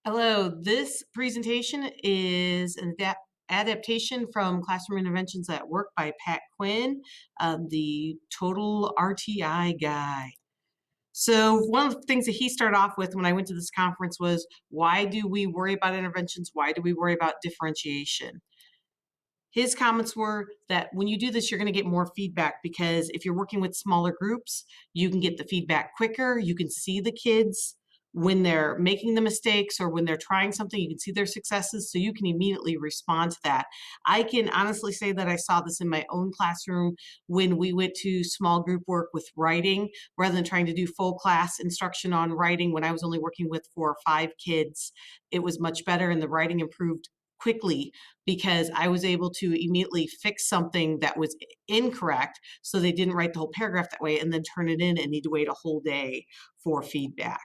Hello, this presentation is an adaptation from Classroom Interventions at Work by Pat Quinn, the Total RTI Guide. So one of the things that he started off with when I went to this conference was, why do we worry about interventions? Why do we worry about differentiation? His comments were that when you do this, you're going to get more feedback because if you're working with smaller groups, you can get the feedback quicker. You can see the kids when they're making the mistakes or when they're trying something, you can see their successes, so you can immediately respond to that. I can honestly say that I saw this in my own classroom when we went to small group work with writing, rather than trying to do full class instruction on writing when I was only working with 4 or 5 kids. It was much better and the writing improved quickly because I was able to immediately fix something that was incorrect so they didn't write the whole paragraph that way and then turn it in and need to wait a whole day for feedback.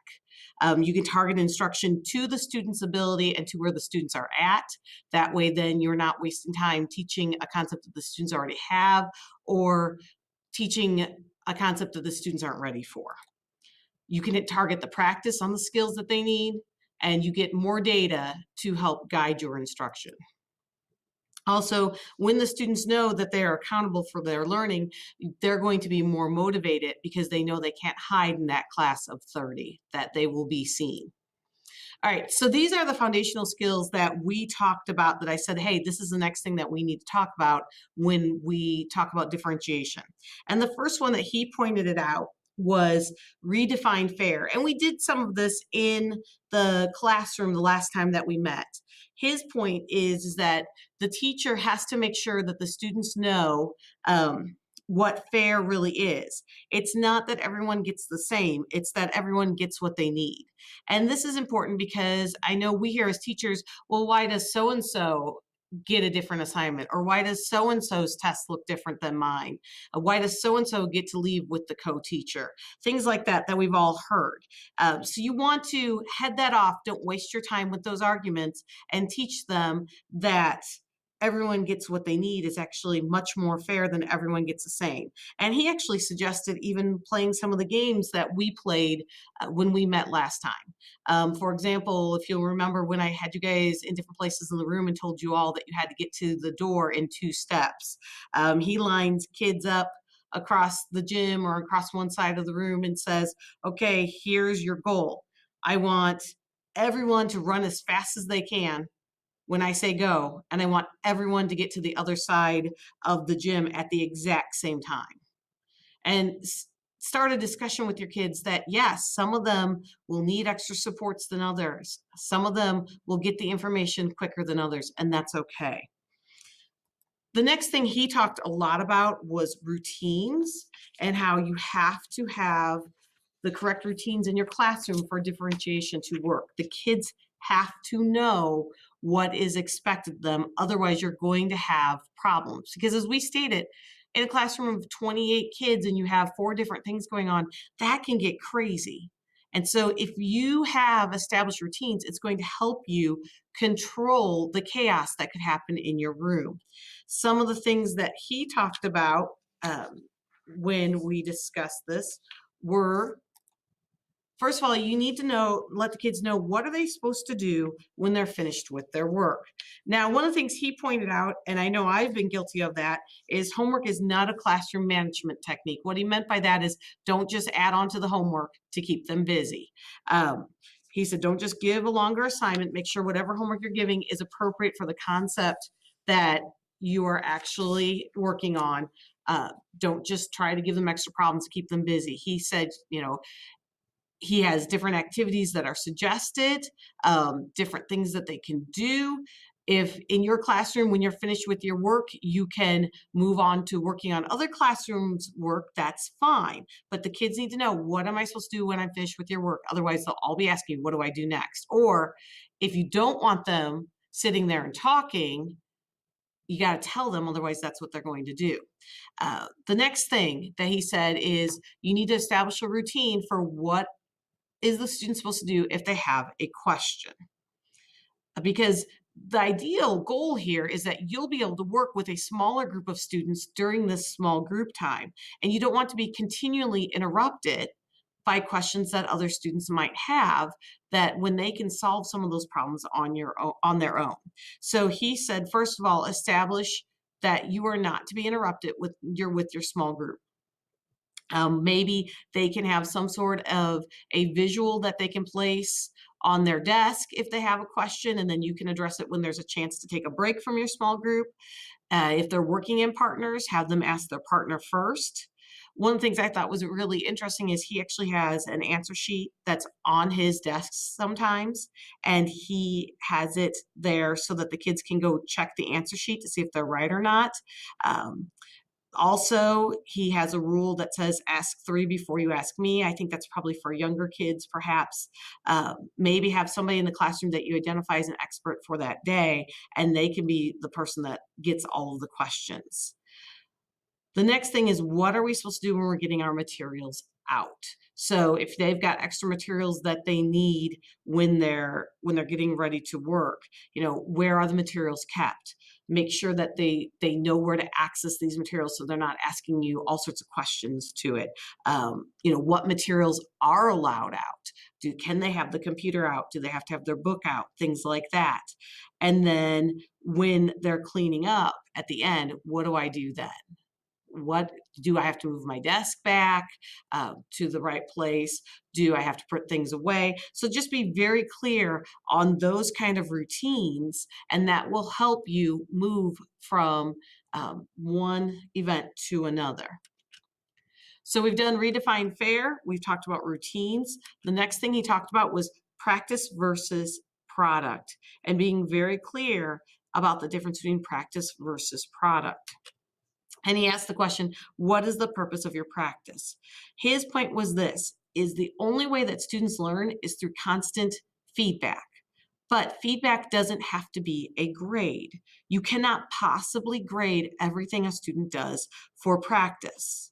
You can target instruction to the student's ability and to where the students are at. That way then you're not wasting time teaching a concept that the students already have or teaching a concept that the students aren't ready for. You can target the practice on the skills that they need, and you get more data to help guide your instruction. Also, when the students know that they are accountable for their learning, they're going to be more motivated because they know they can't hide in that class of 30, that they will be seen. All right, so these are the foundational skills that we talked about that I said, hey, this is the next thing that we need to talk about when we talk about differentiation. And the first one that he pointed it out was redefine fair. And we did some of this in the classroom the last time that we met. His point is that the teacher has to make sure that the students know what fair really is. It's not that everyone gets the same, it's that everyone gets what they need. And this is important because I know we hear as teachers, well, why does so-and-so get a different assignment? Or why does so-and-so's test look different than mine? Why does so-and-so get to leave with the co-teacher? Things like that we've all heard. So you want to head that off. Don't waste your time with those arguments and teach them that everyone gets what they need is actually much more fair than everyone gets the same. And he actually suggested even playing some of the games that we played when we met last time. For example, if you'll remember when I had you guys in different places in the room and told you all that you had to get to the door in 2 steps. He lines kids up across the gym or across one side of the room and says, okay, here's your goal. I want everyone to run as fast as they can when I say go, and I want everyone to get to the other side of the gym at the exact same time. And start a discussion with your kids that, yes, some of them will need extra supports than others. Some of them will get the information quicker than others, and that's okay. The next thing he talked a lot about was routines and how you have to have the correct routines in your classroom for differentiation to work. The kids have to know what is expected of them. Otherwise, you're going to have problems. Because as we stated, in a classroom of 28 kids and you have 4 different things going on, that can get crazy. And so if you have established routines, it's going to help you control the chaos that could happen in your room. Some of the things that he talked about when we discussed this were, first of all, you need to let the kids know what are they supposed to do when they're finished with their work. Now, one of the things he pointed out, and I know I've been guilty of that, is homework is not a classroom management technique. What he meant by that is don't just add on to the homework to keep them busy. He said don't just give a longer assignment. Make sure whatever homework you're giving is appropriate for the concept that you are actually working on. Don't just try to give them extra problems to keep them busy. He said, he has different activities that are suggested, different things that they can do. If in your classroom, when you're finished with your work, you can move on to working on other classrooms' work, that's fine. But the kids need to know, what am I supposed to do when I'm finished with your work? Otherwise, they'll all be asking, what do I do next? Or if you don't want them sitting there and talking, you got to tell them, otherwise that's what they're going to do. The next thing that he said is you need to establish a routine for what is the student supposed to do if they have a question? Because the ideal goal here is that you'll be able to work with a smaller group of students during this small group time. And you don't want to be continually interrupted by questions that other students might have, that when they can solve some of those problems on their own. So he said, first of all, establish that you are not to be interrupted with your small group. Maybe they can have some sort of a visual that they can place on their desk if they have a question, and then you can address it when there's a chance to take a break from your small group. If they're working in partners, have them ask their partner first. One of the things I thought was really interesting is he actually has an answer sheet that's on his desk sometimes, and he has it there so that the kids can go check the answer sheet to see if they're right or not. Um, Also, he has a rule that says ask three before you ask me. I think that's probably for younger kids, perhaps. Maybe have somebody in the classroom that you identify as an expert for that day, and they can be the person that gets all of the questions. The next thing is, what are we supposed to do when we're getting our materials out? So if they've got extra materials that they need when they're getting ready to work, where are the materials kept? Make sure that they know where to access these materials so they're not asking you all sorts of questions to it. What materials are allowed out? Can they have the computer out? Do they have to have their book out? Things like that. And then when they're cleaning up at the end, what do I do then? What do I have to move my desk back to the right place? Do I have to put things away? So just be very clear on those kind of routines, and that will help you move from one event to another. So we've done Redefine Fair. We've talked about routines. The next thing he talked about was practice versus product, and being very clear about the difference between practice versus product. And he asked the question, what is the purpose of your practice? His point was this, is the only way that students learn is through constant feedback. But feedback doesn't have to be a grade. You cannot possibly grade everything a student does for practice,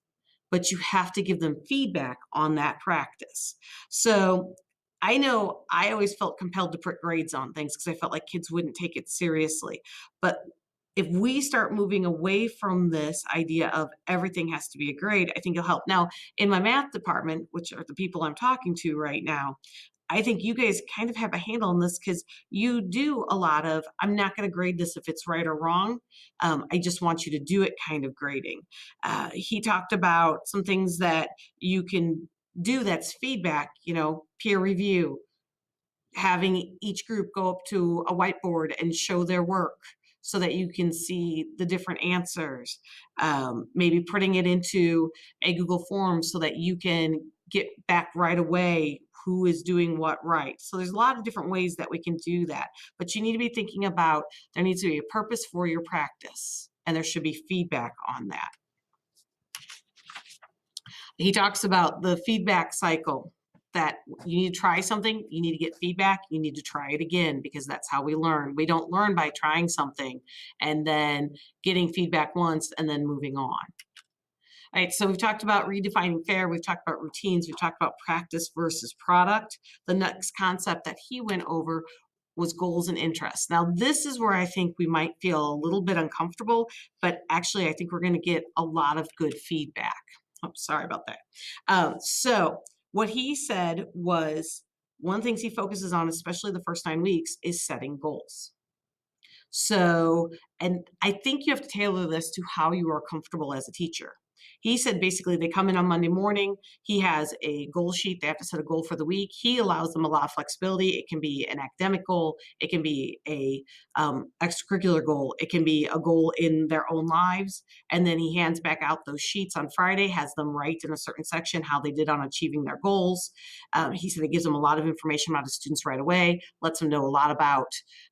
but you have to give them feedback on that practice. So I know I always felt compelled to put grades on things because I felt like kids wouldn't take it seriously. But if we start moving away from this idea of everything has to be a grade, I think it'll help. Now, in my math department, which are the people I'm talking to right now, I think you guys kind of have a handle on this because you do a lot of, I'm not going to grade this if it's right or wrong. I just want you to do it kind of grading. He talked about some things that you can do that's feedback, peer review, having each group go up to a whiteboard and show their work so that you can see the different answers. Maybe putting it into a Google form so that you can get back right away who is doing what right. So there's a lot of different ways that we can do that, but you need to be thinking about there needs to be a purpose for your practice, and there should be feedback on that. He talks about the feedback cycle, that you need to try something, you need to get feedback, you need to try it again, because that's how we learn. We don't learn by trying something and then getting feedback once and then moving on. All right, so we've talked about redefining fair, we've talked about routines, we've talked about practice versus product. The next concept that he went over was goals and interests. Now, this is where I think we might feel a little bit uncomfortable, but actually I think we're going to get a lot of good feedback. Oh, sorry about that. So what he said was, one of the things he focuses on, especially the first 9 weeks, is setting goals. So, and I think you have to tailor this to how you are comfortable as a teacher. He said basically they come in on Monday morning, he has a goal sheet, they have to set a goal for the week. He allows them a lot of flexibility. It can be an academic goal, it can be a extracurricular goal, it can be a goal in their own lives, and then he hands back out those sheets on Friday, has them write in a certain section how they did on achieving their goals. He said it gives them a lot of information about the students right away, lets them know a lot about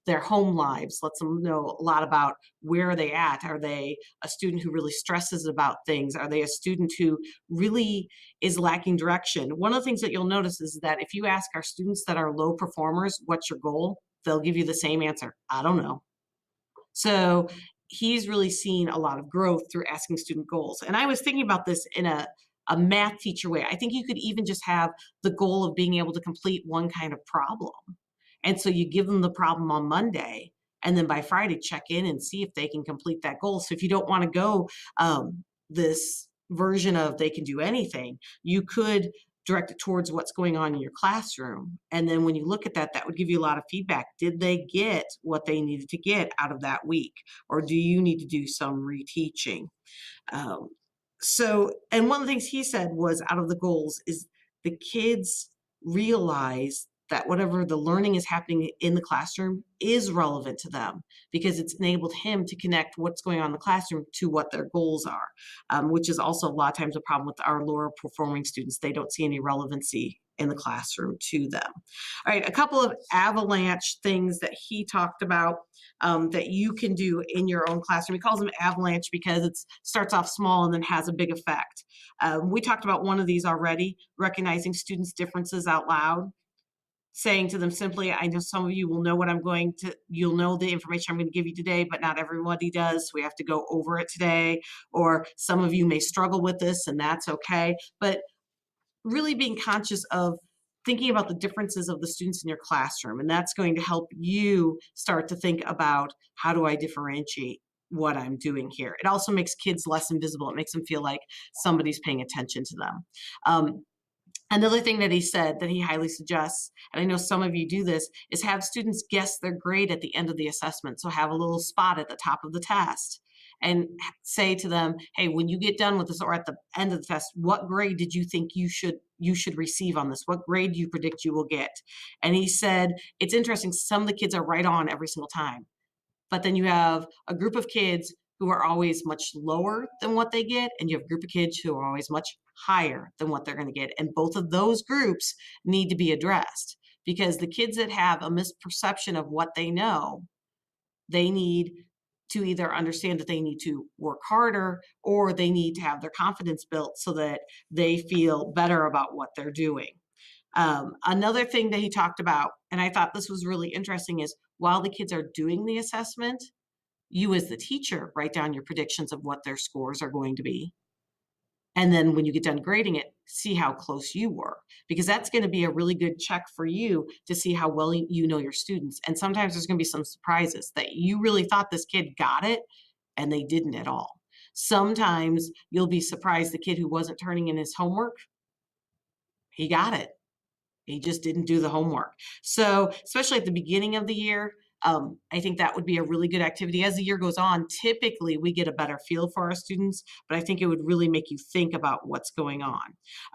their home lives, lets them know a lot about where are they at. Are they a student who really stresses about things? Are they a student who really is lacking direction? One of the things that you'll notice is that if you ask our students that are low performers, what's your goal? They'll give you the same answer. I don't know. So he's really seen a lot of growth through asking student goals. And I was thinking about this in a math teacher way. I think you could even just have the goal of being able to complete one kind of problem. And so you give them the problem on Monday, and then by Friday, check in and see if they can complete that goal. So if you don't want to go this version of they can do anything, you could direct it towards what's going on in your classroom. And then when you look at that, that would give you a lot of feedback. Did they get what they needed to get out of that week? Or do you need to do some reteaching? Um, and one of the things he said was out of the goals is the kids realize that whatever the learning is happening in the classroom is relevant to them because it's enabled him to connect what's going on in the classroom to what their goals are, which is also a lot of times a problem with our lower performing students. They don't see any relevancy in the classroom to them. All right, a couple of avalanche things that he talked about that you can do in your own classroom. He calls them avalanche because it starts off small and then has a big effect. We talked about one of these already, recognizing students' differences out loud, saying to them simply, I know some of you will know you'll know the information I'm going to give you today, but not everybody does. So we have to go over it today. Or some of you may struggle with this and that's okay. But really being conscious of thinking about the differences of the students in your classroom. And that's going to help you start to think about, how do I differentiate what I'm doing here? It also makes kids less invisible. It makes them feel like somebody's paying attention to them. Another thing that he said that he highly suggests, and I know some of you do this, is have students guess their grade at the end of the assessment. So have a little spot at the top of the test and say to them, hey, when you get done with this or at the end of the test, what grade did you think you should receive on this? What grade do you predict you will get? And he said, it's interesting, some of the kids are right on every single time. But then you have a group of kids who are always much lower than what they get, and you have a group of kids who are always much higher than what they're going to get. And both of those groups need to be addressed because the kids that have a misperception of what they know, they need to either understand that they need to work harder or they need to have their confidence built so that they feel better about what they're doing. Another thing that he talked about, and I thought this was really interesting, is while the kids are doing the assessment, you as the teacher write down your predictions of what their scores are going to be. And then when you get done grading it, see how close you were, because that's going to be a really good check for you to see how well you know your students. And sometimes there's going to be some surprises that you really thought this kid got it and they didn't at all. Sometimes you'll be surprised the kid who wasn't turning in his homework, he got it. He just didn't do the homework. So especially at the beginning of the year, I think that would be a really good activity. As the year goes on, typically we get a better feel for our students, but I think it would really make you think about what's going on.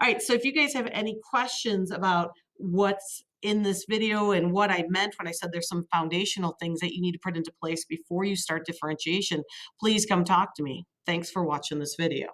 All right, so if you guys have any questions about what's in this video and what I meant when I said there's some foundational things that you need to put into place before you start differentiation, please come talk to me. Thanks for watching this video.